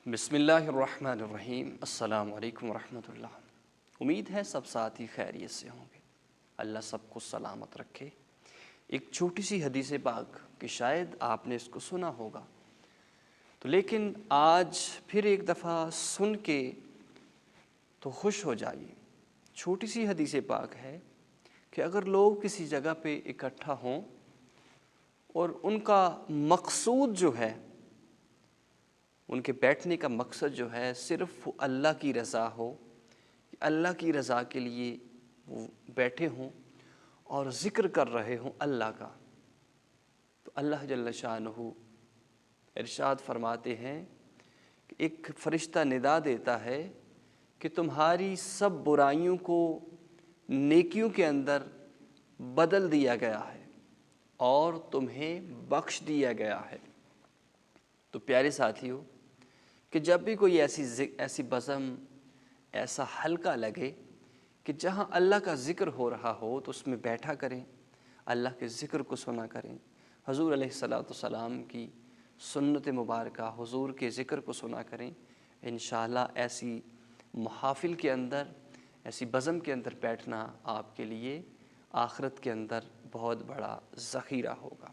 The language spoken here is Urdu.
بسم اللہ الرحمن الرحیم۔ السلام علیکم ورحمۃ اللہ۔ امید ہے سب ساتھی خیریت سے ہوں گے، اللہ سب کو سلامت رکھے۔ ایک چھوٹی سی حدیث پاک کہ شاید آپ نے اس کو سنا ہوگا، تو لیکن آج پھر ایک دفعہ سن کے تو خوش ہو جائیے۔ چھوٹی سی حدیث پاک ہے کہ اگر لوگ کسی جگہ پہ اکٹھا ہوں اور ان کا مقصود جو ہے، ان کے بیٹھنے کا مقصد جو ہے صرف اللہ کی رضا ہو، اللہ کی رضا کے لیے وہ بیٹھے ہوں اور ذکر کر رہے ہوں اللہ کا، تو اللہ جل شانہ ارشاد فرماتے ہیں کہ ایک فرشتہ ندا دیتا ہے کہ تمہاری سب برائیوں کو نیکیوں کے اندر بدل دیا گیا ہے اور تمہیں بخش دیا گیا ہے۔ تو پیارے ساتھیو، کہ جب بھی کوئی ایسی بزم، ایسا حلقہ لگے کہ جہاں اللہ کا ذکر ہو رہا ہو تو اس میں بیٹھا کریں، اللہ کے ذکر کو سنا کریں، حضور علیہ السلام کی سنت مبارکہ، حضور کے ذکر کو سنا کریں۔ انشاءاللہ ایسی محافل کے اندر، ایسی بزم کے اندر بیٹھنا آپ کے لیے آخرت کے اندر بہت بڑا ذخیرہ ہوگا۔